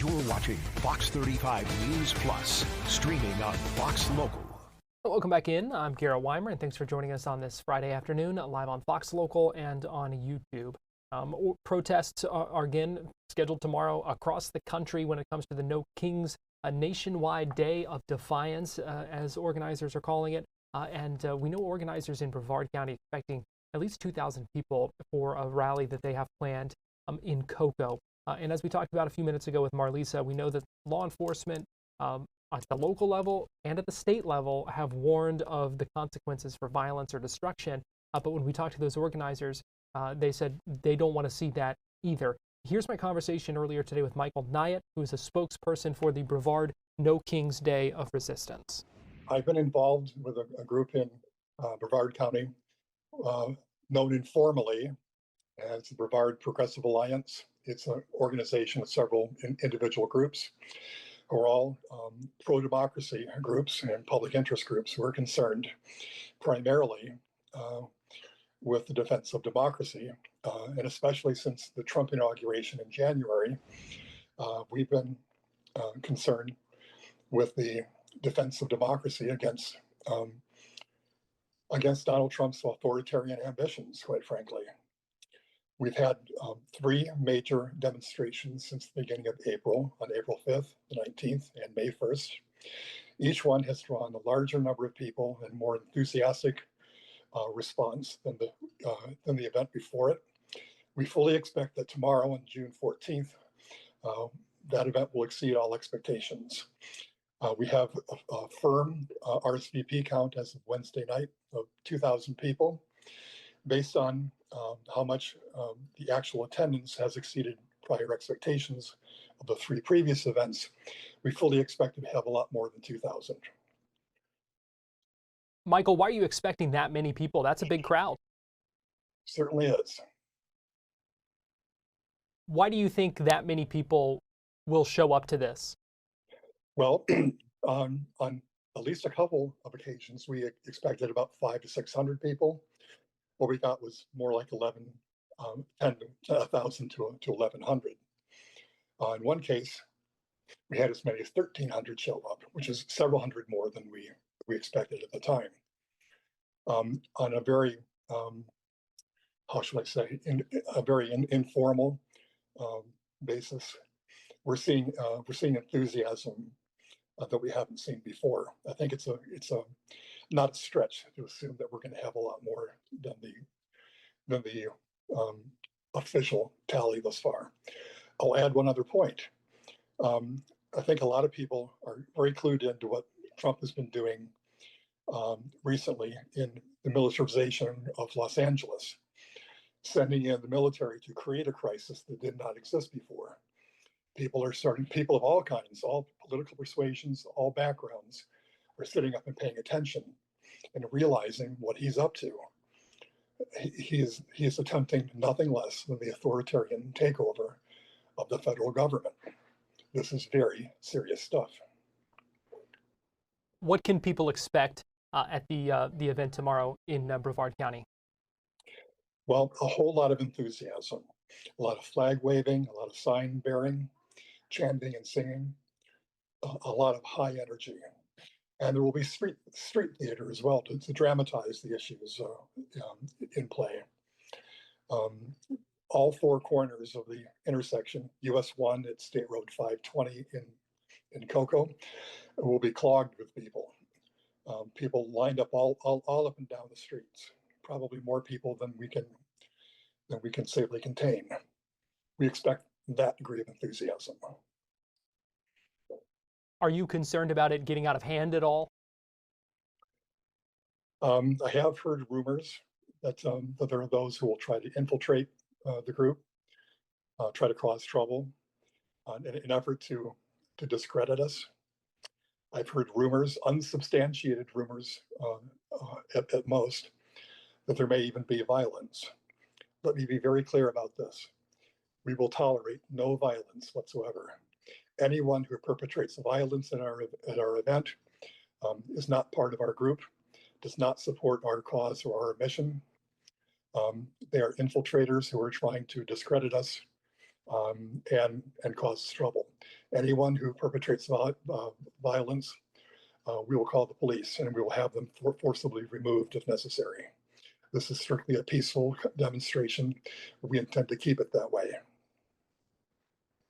You're watching Fox 35 News Plus, streaming on Fox Local. Welcome back in. I'm Garrett Wymer, and thanks for joining us on this Friday afternoon, live on Fox Local and on YouTube. Protests are again scheduled tomorrow across the country when it comes to the No Kings, a nationwide day of defiance, as organizers are calling it. We know organizers in Brevard County expecting at least 2,000 people for a rally that they have planned in Cocoa. And as we talked about a few minutes ago with Marlisa, we know that law enforcement at the local level and at the state level have warned of the consequences for violence or destruction. But when we talked to those organizers, they said they don't want to see that either. Here's my conversation earlier today with Michael Kniant, who's a spokesperson for the Brevard No Kings Day of Resistance. I've been involved with a group in Brevard County, known informally as the Brevard Progressive Alliance. It's an organization with several individual groups who are all pro-democracy groups and public interest groups who are concerned primarily with the defense of democracy. And especially since the Trump inauguration in January, we've been concerned with the defense of democracy against Donald Trump's authoritarian ambitions, quite frankly. We've had 3 major demonstrations since the beginning of April, on April 5th, the 19th, and May 1st. Each one has drawn a larger number of people and more enthusiastic response than the event before it. We fully expect that tomorrow, on June 14th, that event will exceed all expectations. We have a firm RSVP count as of Wednesday night of 2,000 people. Based on how much the actual attendance has exceeded prior expectations of the 3 previous events, we fully expect to have a lot more than 2,000. Michael, why are you expecting that many people? That's a big crowd. Certainly is. Why do you think that many people will show up to this? Well, on at least a couple of occasions, we expected about 500 to 600 people. What we got was more like 10,000 to 1,100. In one case, we had as many as 1,300 show up, which is several hundred more than we expected at the time. On a very, how should I say, a very informal basis, we're seeing enthusiasm that we haven't seen before. I think it's not a stretch to assume that we're going to have a lot more than the official tally thus far. I'll add one other point. I think a lot of people are very clued into what Trump has been doing recently in the militarization of Los Angeles, sending in the military to create a crisis that did not exist before. People of all kinds, all political persuasions, all backgrounds, are sitting up and paying attention and realizing what he's up to. He is attempting nothing less than the authoritarian takeover of the federal government. This is very serious stuff. What can people expect at the event tomorrow in Brevard County? Well, a whole lot of enthusiasm, a lot of flag waving, a lot of sign bearing, chanting and singing, a lot of high energy. And there will be street theater as well to dramatize the issues in play. All 4 corners of the intersection, US 1 at State Road 520 in Cocoa, will be clogged with people. People lined up all up and down the streets. Probably more people than we can safely contain. We expect that degree of enthusiasm. Are you concerned about it getting out of hand at all? I have heard rumors that there are those who will try to infiltrate the group, try to cause trouble in an effort to discredit us. I've heard rumors, unsubstantiated rumors at most, that there may even be violence. Let me be very clear about this. We will tolerate no violence whatsoever. Anyone who perpetrates violence at our event is not part of our group, does not support our cause or our mission. They are infiltrators who are trying to discredit us and cause trouble. Anyone who perpetrates violence, we will call the police and we will have them forcibly removed if necessary. This is strictly a peaceful demonstration. We intend to keep it that way.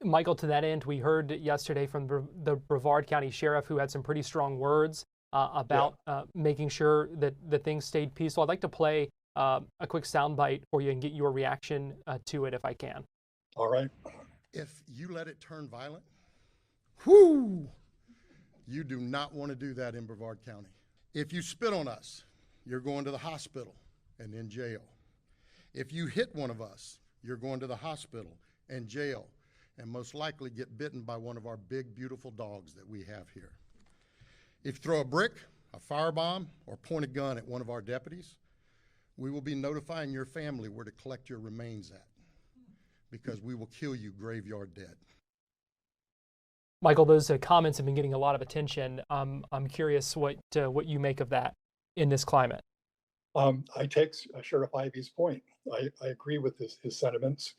Michael, to that end, we heard yesterday from the Brevard County Sheriff, who had some pretty strong words about making sure that things stayed peaceful. I'd like to play a quick soundbite for you and get your reaction to it if I can. All right. If you let it turn violent, whoo, you do not want to do that in Brevard County. If you spit on us, you're going to the hospital and in jail. If you hit one of us, you're going to the hospital and jail, and most likely get bitten by one of our big, beautiful dogs that we have here. If you throw a brick, a firebomb, or point a gun at one of our deputies, we will be notifying your family where to collect your remains at, because we will kill you graveyard dead. Michael, those comments have been getting a lot of attention. I'm curious what you make of that in this climate. I take Sheriff Ivey's point. I agree with his sentiments.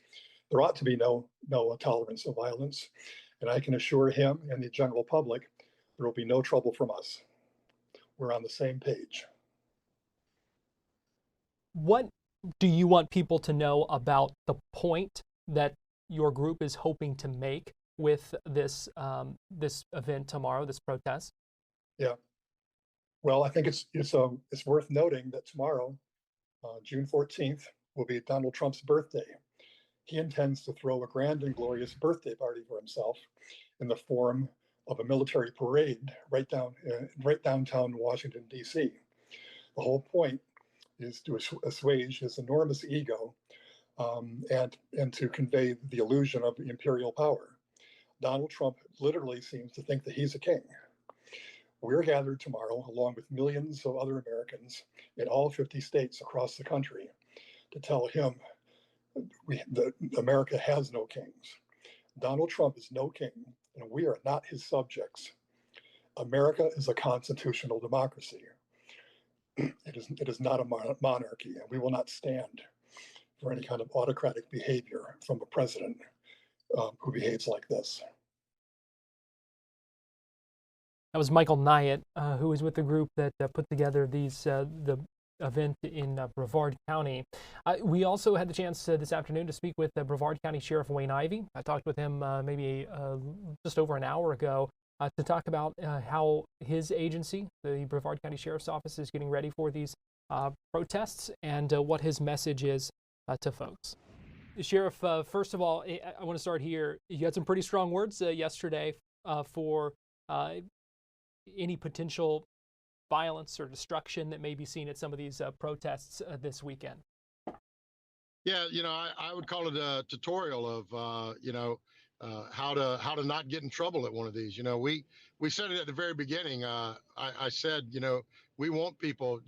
There ought to be no tolerance of violence, and I can assure him and the general public there will be no trouble from us. We're on the same page. What do you want people to know about the point that your group is hoping to make with this this event tomorrow, this protest? Yeah. Well, I think it's worth noting that tomorrow, June 14th, will be Donald Trump's birthday. He intends to throw a grand and glorious birthday party for himself in the form of a military parade right downtown Washington, D.C. The whole point is to assuage his enormous ego and to convey the illusion of imperial power. Donald Trump literally seems to think that he's a king. We're gathered tomorrow, along with millions of other Americans in all 50 states across the country, to tell him that America has no kings. Donald Trump is no king, and we are not his subjects. America is a constitutional democracy. It is not a monarchy, and we will not stand for any kind of autocratic behavior from a president who behaves like this. That was Michael Kniant, who was with the group that put together the event in Brevard County. We also had the chance this afternoon to speak with Brevard County Sheriff Wayne Ivey. I talked with him maybe just over an hour ago to talk about how his agency, the Brevard County Sheriff's Office, is getting ready for these protests and what his message is to folks. Sheriff, first of all, I want to start here. You had some pretty strong words yesterday for any potential violence or destruction that may be seen at some of these protests this weekend. Yeah, I would call it a tutorial of, how to not get in trouble at one of these. We said it at the very beginning. I said, we want people,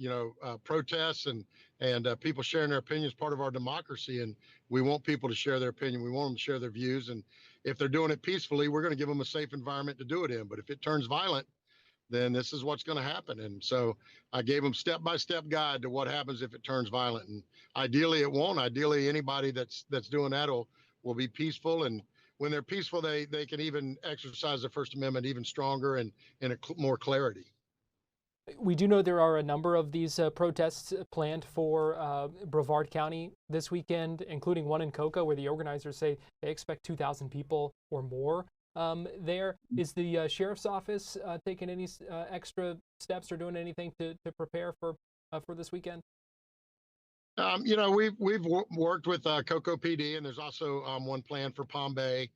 protests and people sharing their opinions, part of our democracy, and we want people to share their opinion. We want them to share their views, and if they're doing it peacefully, we're going to give them a safe environment to do it in. But if it turns violent, then this is what's going to happen. And so I gave them step-by-step guide to what happens if it turns violent. And ideally it won't. Ideally, anybody that's doing that will be peaceful. And when they're peaceful, they can even exercise the First Amendment even stronger and in more clarity. We do know there are a number of these protests planned for Brevard County this weekend, including one in Cocoa, where the organizers say they expect 2,000 people or more. There is the sheriff's office taking any extra steps or doing anything to prepare for this weekend? We've worked with Cocoa PD, and there's also one plan for Palm Bay,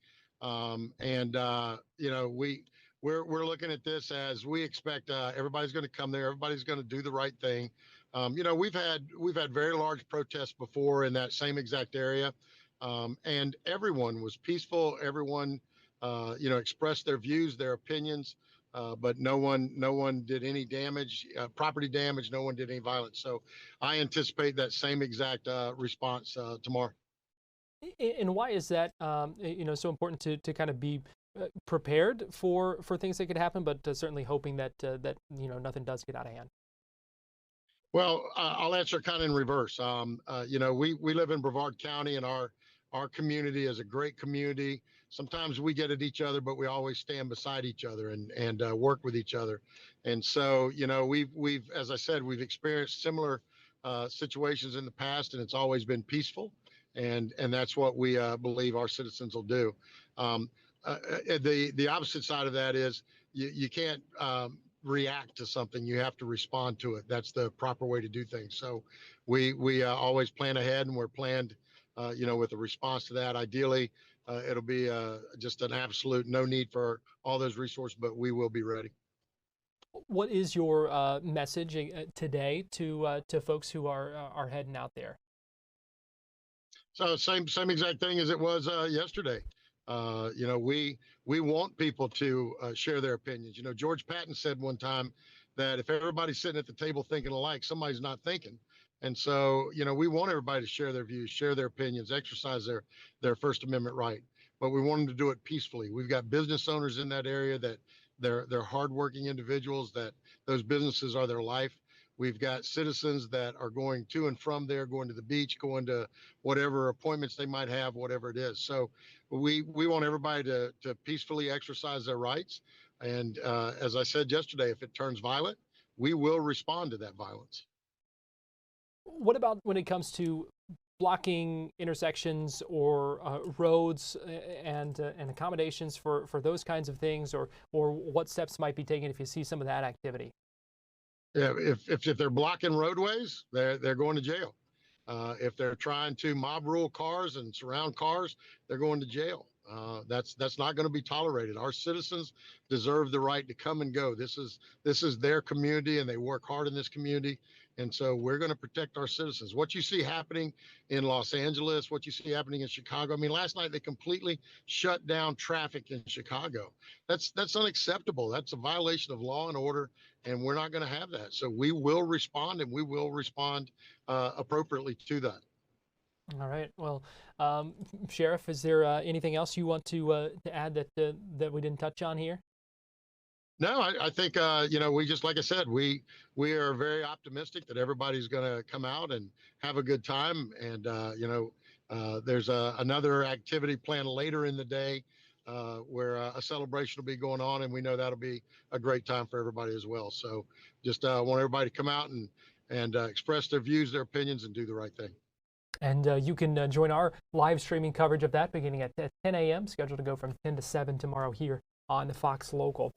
we're looking at this as we expect everybody's going to come there. Everybody's going to do the right thing. We've had very large protests before in that same exact area, and everyone was peaceful. Everyone expressed their views, their opinions, but no one did any damage, property damage. No one did any violence. So I anticipate that same exact response tomorrow. And why is that, so important to kind of be prepared for things that could happen, but certainly hoping that nothing does get out of hand? Well, I'll answer kind of in reverse. We live in Brevard County, and our community is a great community. sometimes we get at each other, but we always stand beside each other and work with each other. And so, we've, as I said, we've experienced similar situations in the past, and it's always been peaceful. And that's what we believe our citizens will do. The opposite side of that is you can't react to something. You have to respond to it. That's the proper way to do things. So we always plan ahead, and we're planned, with a response to that. Ideally, it'll be just an absolute no need for all those resources, but we will be ready. What is your message today to folks who are heading out there? So same exact thing as it was yesterday. We want people to share their opinions. George Patton said one time that if everybody's sitting at the table thinking alike, somebody's not thinking. And so, we want everybody to share their views, share their opinions, exercise their First Amendment right. But we want them to do it peacefully. We've got business owners in that area that they're hardworking individuals, that those businesses are their life. We've got citizens that are going to and from there, going to the beach, going to whatever appointments they might have, whatever it is. So we want everybody to peacefully exercise their rights. And as I said yesterday, if it turns violent, we will respond to that violence. What about when it comes to blocking intersections or roads and accommodations for those kinds of things, or what steps might be taken if you see some of that activity? Yeah, if they're blocking roadways, they're going to jail. If they're trying to mob rule cars and surround cars, they're going to jail. That's not going to be tolerated. Our citizens deserve the right to come and go. This is their community, and they work hard in this community. And so we're going to protect our citizens. What you see happening in Los Angeles, what you see happening in Chicago. I mean, last night they completely shut down traffic in Chicago. That's unacceptable. That's a violation of law and order, and we're not going to have that. So we will respond, and we will respond appropriately to that. All right. Well, Sheriff, is there anything else you want to add that we didn't touch on here? No, I think, we just, like I said, we are very optimistic that everybody's going to come out and have a good time. And, there's another activity planned later in the day where a celebration will be going on. And we know that'll be a great time for everybody as well. So just want everybody to come out and express their views, their opinions, and do the right thing. And you can join our live streaming coverage of that beginning at 10 a.m., scheduled to go from 10 to 7 tomorrow here on the Fox Local.